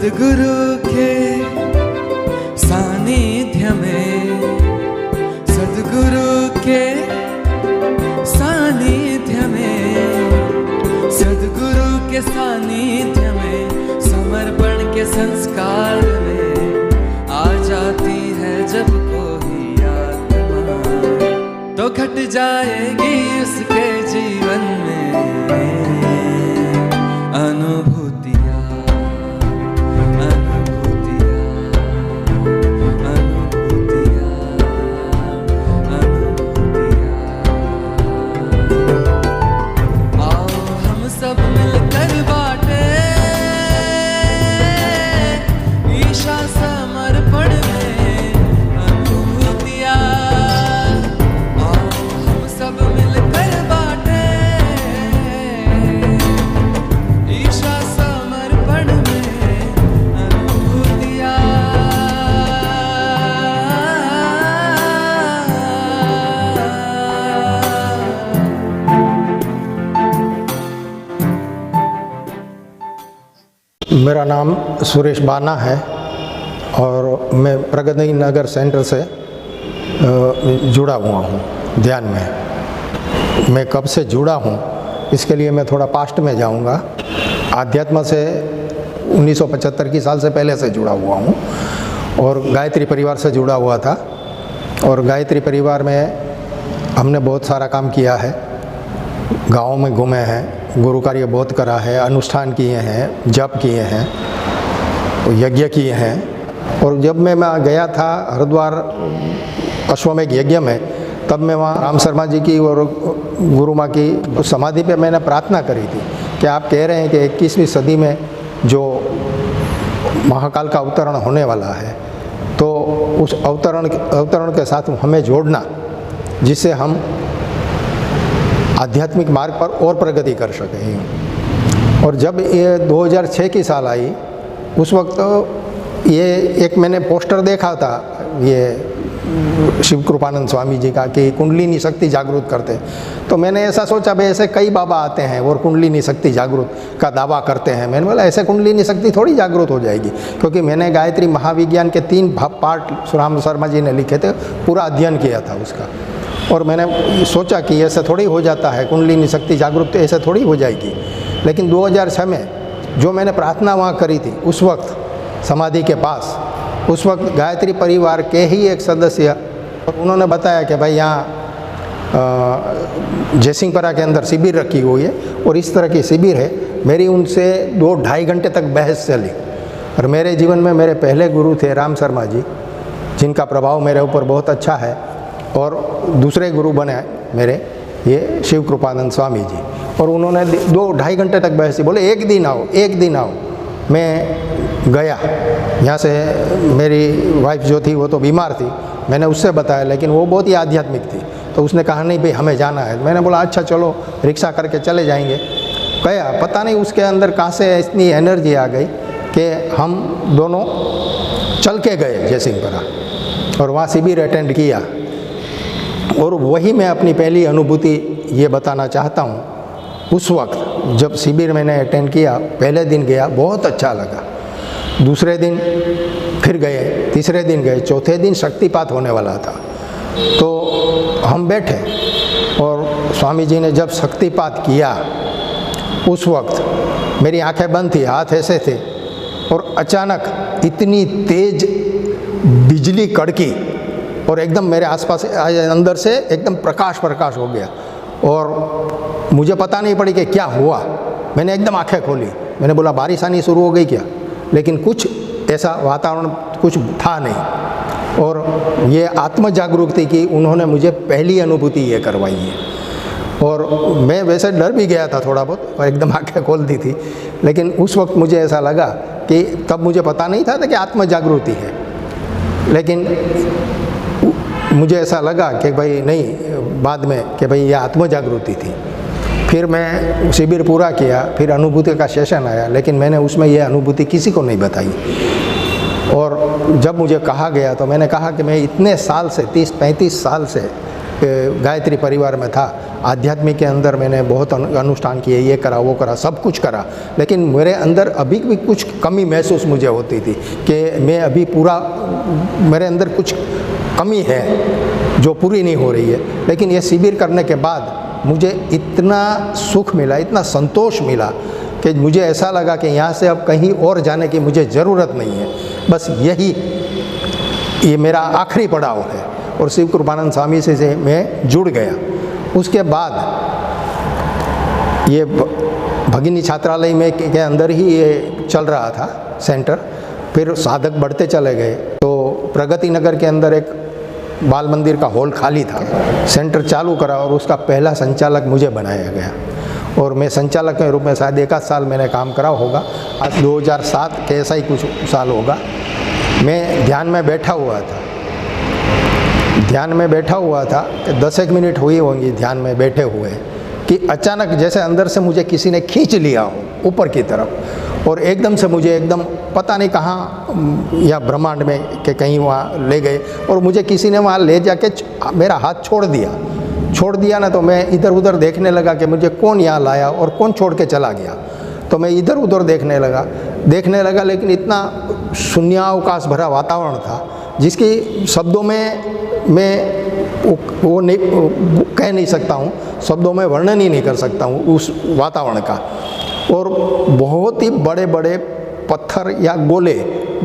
सद्गुरु के सानिध्य में, सद्गुरु के सानिध्य में, सद्गुरु के सानिध्य में, समर्पण के संस्कार में आ जाती है जब कोई आत्मा, तो घट जाएगी उसके जीवन में अनुभूतियाँ। मेरा नाम सुरेश बाना है और मैं प्रगति नगर सेंटर से जुड़ा हुआ हूँ ध्यान में। मैं कब से जुड़ा हूँ इसके लिए मैं थोड़ा पास्ट में जाऊँगा। आध्यात्म से 1975 की साल से पहले से जुड़ा हुआ हूँ और गायत्री परिवार से जुड़ा हुआ था। और गायत्री परिवार में हमने बहुत सारा काम किया है, गाँव में घूमे हैं, गुरु कार्य बहुत करा है, अनुष्ठान किए हैं, जप किए हैं, यज्ञ किए हैं। और जब मैं गया था हरिद्वार अश्वमेघ यज्ञ में, तब मैं वहाँ राम शर्मा जी की और गुरु माँ की समाधि पे मैंने प्रार्थना करी थी कि आप कह रहे हैं कि 21वीं सदी में जो महाकाल का अवतरण होने वाला है, तो उस अवतरण के साथ हमें जोड़ना, जिससे हम आध्यात्मिक मार्ग पर और प्रगति कर सकें। और जब ये 2006 की साल आई, उस वक्त ये एक मैंने पोस्टर देखा था ये शिव कृपानंद स्वामी जी का कि कुंडलिनी शक्ति जागृत करते। तो मैंने ऐसा सोचा भाई ऐसे कई बाबा आते हैं और कुंडलिनी शक्ति जागृत का दावा करते हैं। मैंने बोला ऐसे कुंडलिनी शक्ति थोड़ी जागृत हो जाएगी, क्योंकि मैंने गायत्री महाविज्ञान के 3 पार्ट राम शर्मा जी ने लिखे थे, पूरा अध्ययन किया था उसका। और मैंने सोचा कि ऐसे थोड़ी हो जाता है, कुंडलिनी शक्ति जागरूक ऐसे थोड़ी हो जाएगी। लेकिन 2006 में जो मैंने प्रार्थना वहाँ करी थी उस वक्त समाधि के पास, उस वक्त गायत्री परिवार के ही एक सदस्य, और उन्होंने बताया कि भाई यहाँ जयसिंहपुरा के अंदर शिविर रखी हुई है और इस तरह की शिविर है। मेरी उनसे 2-2.5 घंटे तक बहस चली। और मेरे जीवन में मेरे पहले गुरु थे राम शर्मा जी, जिनका प्रभाव मेरे ऊपर बहुत अच्छा है। और दूसरे गुरु बने मेरे ये शिव कृपानंद स्वामी जी, और उन्होंने 2-2.5 घंटे तक बहस की। बोले एक दिन आओ, एक दिन आओ। मैं गया, यहाँ से मेरी वाइफ जो थी वो तो बीमार थी, मैंने उससे बताया, लेकिन वो बहुत ही आध्यात्मिक थी। तो उसने कहा नहीं भाई हमें जाना है। मैंने बोला अच्छा चलो रिक्शा करके चले जाएंगे। गया, पता नहीं उसके अंदर कहाँ से इतनी एनर्जी आ गई कि हम दोनों चल के गए जयसिंहपुरा और वहाँ शिविर अटेंड किया। और वही मैं अपनी पहली अनुभूति ये बताना चाहता हूँ। उस वक्त जब शिविर मैंने अटेंड किया, पहले दिन गया, बहुत अच्छा लगा। दूसरे दिन फिर गए, तीसरे दिन गए, चौथे दिन शक्तिपात होने वाला था। तो हम बैठे और स्वामी जी ने जब शक्तिपात किया, उस वक्त मेरी आंखें बंद थी, हाथ ऐसे थे, और अचानक इतनी तेज बिजली कड़की और एकदम मेरे आसपास अंदर से एकदम प्रकाश हो गया। और मुझे पता नहीं पड़ी कि क्या हुआ। मैंने एकदम आंखें खोली, मैंने बोला बारिश आनी शुरू हो गई क्या, लेकिन कुछ ऐसा वातावरण कुछ था नहीं। और ये आत्म जागरूकता की उन्होंने मुझे पहली अनुभूति ये करवाई है। और मैं वैसे डर भी गया था थोड़ा बहुत और एकदम आंखें खोल दी थी, लेकिन उस वक्त मुझे ऐसा लगा कि तब मुझे पता नहीं था कि आत्म जागृति है, लेकिन मुझे ऐसा लगा कि भाई नहीं, बाद में कि भाई ये आत्म जागृति थी। फिर मैं शिविर पूरा किया, फिर अनुभूति का सेशन आया, लेकिन मैंने उसमें ये अनुभूति किसी को नहीं बताई। और जब मुझे कहा गया तो मैंने कहा कि मैं इतने साल से 30-35 साल से गायत्री परिवार में था, आध्यात्मिक के अंदर मैंने बहुत अनुष्ठान किए, ये करा वो करा, सब कुछ करा, लेकिन मेरे अंदर अभी भी कुछ कमी महसूस मुझे होती थी कि मैं अभी पूरा, मेरे अंदर कुछ कमी है जो पूरी नहीं हो रही है। लेकिन ये शिविर करने के बाद मुझे इतना सुख मिला, इतना संतोष मिला कि मुझे ऐसा लगा कि यहाँ से अब कहीं और जाने की मुझे ज़रूरत नहीं है, बस ये मेरा आखिरी पड़ाव है। और शिव कृपानंद स्वामी से मैं जुड़ गया। उसके बाद ये भगिनी छात्रालय में के अंदर ही ये चल रहा था सेंटर, फिर साधक बढ़ते चले गए तो प्रगति नगर के अंदर एक बाल मंदिर का हॉल खाली था, सेंटर चालू करा और उसका पहला संचालक मुझे बनाया गया और मैं संचालक के रूप में शायद 1 आध साल मैंने काम करा होगा। आज 2007 के ऐसा ही कुछ साल होगा। मैं ध्यान में बैठा हुआ था कि 10 मिनट हुई होंगी ध्यान में बैठे हुए कि अचानक जैसे अंदर से मुझे किसी ने खींच लिया हो ऊपर की तरफ और एकदम से मुझे एकदम पता नहीं कहाँ या ब्रह्मांड में के कहीं वहाँ ले गए और मुझे किसी ने वहाँ ले जाके मेरा हाथ छोड़ दिया ना, तो मैं इधर उधर देखने लगा कि मुझे कौन यहाँ लाया और कौन छोड़ के चला गया। तो मैं इधर उधर देखने लगा, लेकिन इतना शून्यावकाश भरा वातावरण था जिसकी शब्दों में मैं वो नहीं कह नहीं सकता हूँ, शब्दों में वर्णन ही नहीं कर सकता हूँ उस वातावरण का। और बहुत ही बड़े बड़े पत्थर या गोले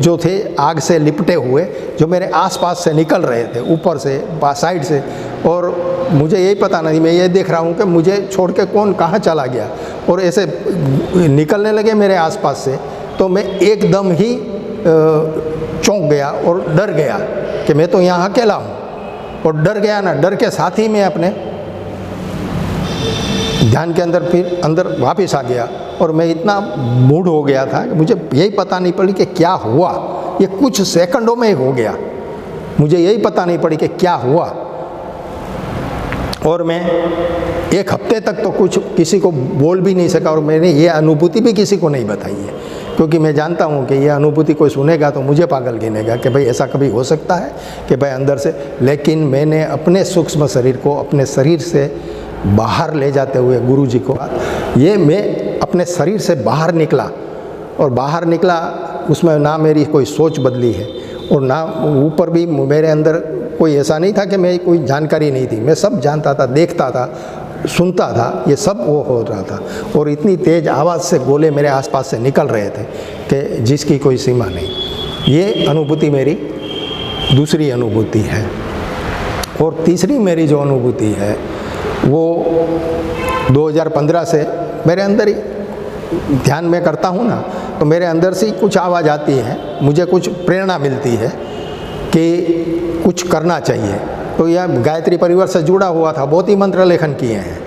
जो थे आग से लिपटे हुए, जो मेरे आसपास से निकल रहे थे, ऊपर से साइड से, और मुझे यही पता नहीं, मैं ये देख रहा हूँ कि मुझे छोड़ के कौन कहाँ चला गया और ऐसे निकलने लगे मेरे आसपास से। तो मैं एकदम ही चौंक गया और डर गया कि मैं तो यहाँ अकेला हूँ, और डर गया ना, डर के साथ ही मैं अपने ध्यान के अंदर फिर अंदर वापस आ गया और मैं इतना मूड हो गया था कि मुझे यही पता नहीं पड़ी कि क्या हुआ। ये कुछ सेकंडों में हो गया, मुझे यही पता नहीं पड़ी कि क्या हुआ। और मैं 1 हफ्ते तक तो कुछ किसी को बोल भी नहीं सका और मैंने ये अनुभूति भी किसी को नहीं बताई है, क्योंकि मैं जानता हूँ कि ये अनुभूति कोई सुनेगा तो मुझे पागल गिनेगा कि भाई ऐसा कभी हो सकता है कि भाई अंदर से। लेकिन मैंने अपने सूक्ष्म शरीर को अपने शरीर से बाहर ले जाते हुए गुरु जी को, ये मैं अपने शरीर से बाहर निकला और बाहर निकला, उसमें ना मेरी कोई सोच बदली है और ना ऊपर भी मेरे अंदर कोई ऐसा नहीं था कि मैं कोई जानकारी नहीं थी, मैं सब जानता था, देखता था, सुनता था, ये सब वो हो रहा था। और इतनी तेज़ आवाज़ से गोले मेरे आसपास से निकल रहे थे कि जिसकी कोई सीमा नहीं। ये अनुभूति मेरी दूसरी अनुभूति है। और तीसरी मेरी जो अनुभूति है वो 2015 से मेरे अंदर ही ध्यान में करता हूँ ना, तो मेरे अंदर से ही कुछ आवाज़ आती है, मुझे कुछ प्रेरणा मिलती है कि कुछ करना चाहिए। तो यह गायत्री परिवार से जुड़ा हुआ था, बहुत ही मंत्र लेखन किए हैं,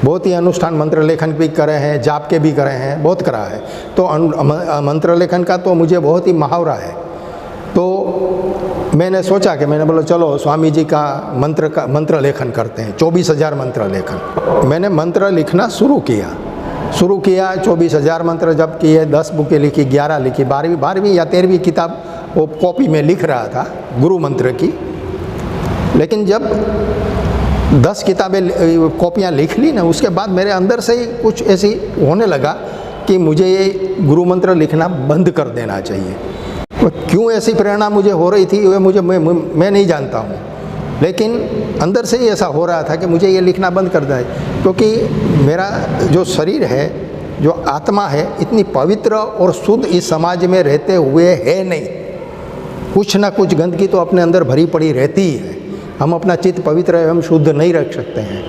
बहुत ही अनुष्ठान मंत्र लेखन भी करे हैं, जाप के भी करे हैं, बहुत करा है। तो मंत्र लेखन का तो मुझे बहुत ही मुहावरा है। तो मैंने सोचा कि मैंने बोला चलो स्वामी जी का मंत्र लेखन करते हैं, 24,000 मंत्र लेखन। मैंने मंत्र लिखना शुरू किया 24,000 मंत्र जब किए, 10 बुकें लिखी, 11 लिखी, 12वीं या 13वीं किताब वो कॉपी में लिख रहा था गुरु मंत्र की। लेकिन जब 10 किताबें कॉपियाँ लिख ली ना, उसके बाद मेरे अंदर से ही कुछ ऐसी होने लगा कि मुझे ये गुरु मंत्र लिखना बंद कर देना चाहिए। क्यों ऐसी प्रेरणा मुझे हो रही थी मैं नहीं जानता हूँ, लेकिन अंदर से ही ऐसा हो रहा था कि मुझे ये लिखना बंद कर देना है। क्योंकि मेरा जो शरीर है, जो आत्मा है, इतनी पवित्र और शुद्ध इस समाज में रहते हुए है नहीं। कुछ ना कुछ गंदगी तो अपने अंदर भरी पड़ी रहती ही है। हम अपना चित्त पवित्र एवं शुद्ध नहीं रख सकते हैं।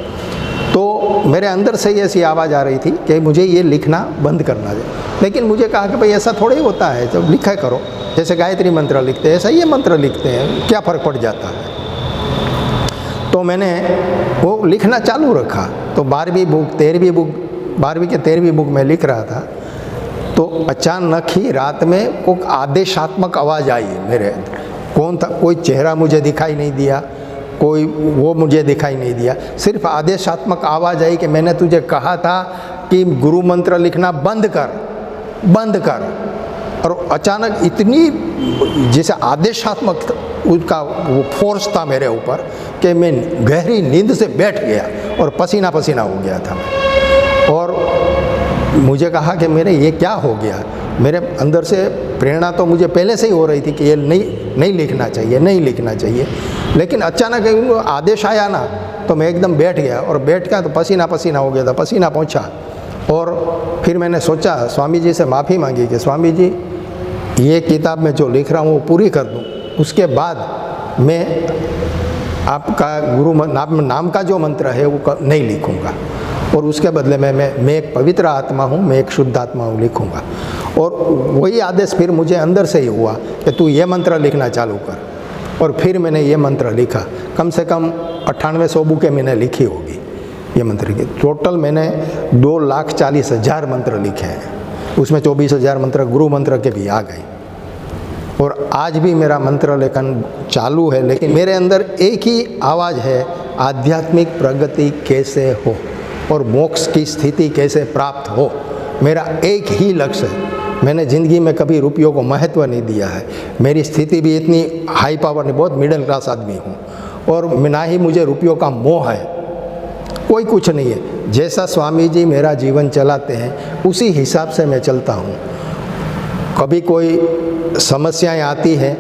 तो मेरे अंदर से ही ऐसी आवाज़ आ रही थी कि मुझे ये लिखना बंद करना चाहिए। लेकिन मुझे कहा कि भाई ऐसा थोड़ा ही होता है, जब लिखा करो, जैसे गायत्री मंत्र लिखते हैं ऐसा ये मंत्र लिखते हैं, क्या फ़र्क पड़ जाता है। तो मैंने वो लिखना चालू रखा। तो 12वीं के 13वीं बुक में लिख रहा था, तो अचानक ही रात में कोई आदेशात्मक आवाज़ आई मेरे अंदर। कौन था, कोई चेहरा मुझे दिखाई नहीं दिया, कोई वो मुझे दिखाई नहीं दिया, सिर्फ आदेशात्मक आवाज़ आई कि मैंने तुझे कहा था कि गुरु मंत्र लिखना बंद कर। और अचानक इतनी जैसे आदेशात्मक उसका वो फोर्स था मेरे ऊपर कि मैं गहरी नींद से बैठ गया और पसीना पसीना हो गया था मैं। और मुझे कहा कि मेरे ये क्या हो गया। मेरे अंदर से प्रेरणा तो मुझे पहले से ही हो रही थी कि ये नहीं लिखना चाहिए, नहीं लिखना चाहिए, लेकिन अचानक आदेश आया ना तो मैं एकदम बैठ गया और बैठ गया तो पसीना पसीना हो गया था, पसीना पहुँचा। और फिर मैंने सोचा, स्वामी जी से माफ़ी मांगी कि स्वामी जी ये किताब में जो लिख रहा हूँ वो पूरी कर दूँ, उसके बाद मैं आपका गुरु नाम का जो मंत्र है वो नहीं लिखूँगा, और उसके बदले में मैं एक पवित्र आत्मा हूँ, मैं एक शुद्ध आत्मा हूँ लिखूँगा। और वही आदेश फिर मुझे अंदर से ही हुआ कि तू ये मंत्र लिखना चालू कर। और फिर मैंने ये मंत्र लिखा, कम से कम 9800 बुकें मैंने लिखी होगी ये मंत्र की। टोटल मैंने 2,40,000 मंत्र लिखे हैं, उसमें 24,000 मंत्र गुरु मंत्र के भी आ गए। और आज भी मेरा मंत्र लेखन चालू है, लेकिन मेरे अंदर एक ही आवाज़ है, आध्यात्मिक प्रगति कैसे हो और मोक्ष की स्थिति कैसे प्राप्त हो। मेरा एक ही लक्ष्य है। मैंने ज़िंदगी में कभी रुपयों को महत्व नहीं दिया है। मेरी स्थिति भी इतनी हाई पावर नहीं, बहुत मिडिल क्लास आदमी हूँ, और ना ही मुझे रुपयों का मोह है, कोई कुछ नहीं है। जैसा स्वामी जी मेरा जीवन चलाते हैं उसी हिसाब से मैं चलता हूँ। कभी कोई समस्याएं आती हैं,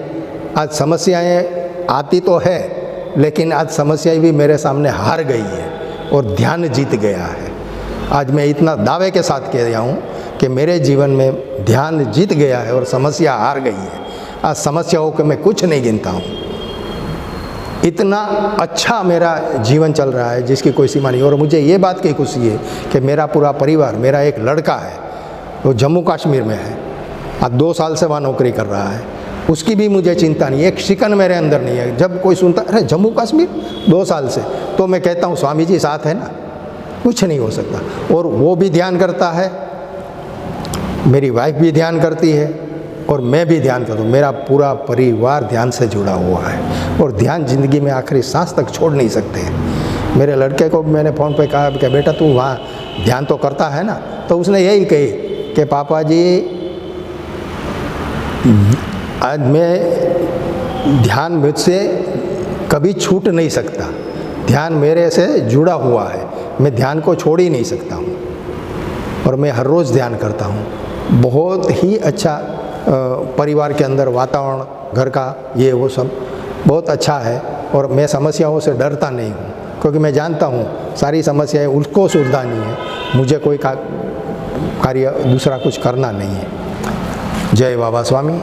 आज समस्याएं आती तो है, लेकिन आज समस्याएं भी मेरे सामने हार गई है और ध्यान जीत गया है। आज मैं इतना दावे के साथ कह रहा हूँ कि मेरे जीवन में ध्यान जीत गया है और समस्या हार गई है। आज समस्याओं के मैं कुछ नहीं गिनता हूँ। इतना अच्छा मेरा जीवन चल रहा है जिसकी कोई सीमा नहीं। और मुझे ये बात की खुशी है कि मेरा पूरा परिवार, मेरा एक लड़का है वो जम्मू कश्मीर में है, आज 2 साल से वहाँ नौकरी कर रहा है, उसकी भी मुझे चिंता नहीं है, एक शिकन मेरे अंदर नहीं है। जब कोई सुनता अरे जम्मू कश्मीर 2 साल से, तो मैं कहता हूँ स्वामी जी साथ है ना, कुछ नहीं हो सकता। और वो भी ध्यान करता है, मेरी वाइफ भी ध्यान करती है और मैं भी ध्यान करता हूँ। मेरा पूरा परिवार ध्यान से जुड़ा हुआ है और ध्यान ज़िंदगी में आखिरी सांस तक छोड़ नहीं सकते। मेरे लड़के को मैंने फ़ोन पे कहा कि बेटा तू वहाँ ध्यान तो करता है ना, तो उसने यही कही कि पापा जी आज मैं ध्यान मुझसे कभी छूट नहीं सकता, ध्यान मेरे से जुड़ा हुआ है, मैं ध्यान को छोड़ ही नहीं सकता हूँ और मैं हर रोज़ ध्यान करता हूँ। बहुत ही अच्छा परिवार के अंदर वातावरण, घर का ये वो सब बहुत अच्छा है और मैं समस्याओं से डरता नहीं हूँ, क्योंकि मैं जानता हूँ सारी समस्याएं उसको सुलझानी है, मुझे कोई कार्य दूसरा कुछ करना नहीं है। जय बाबा स्वामी।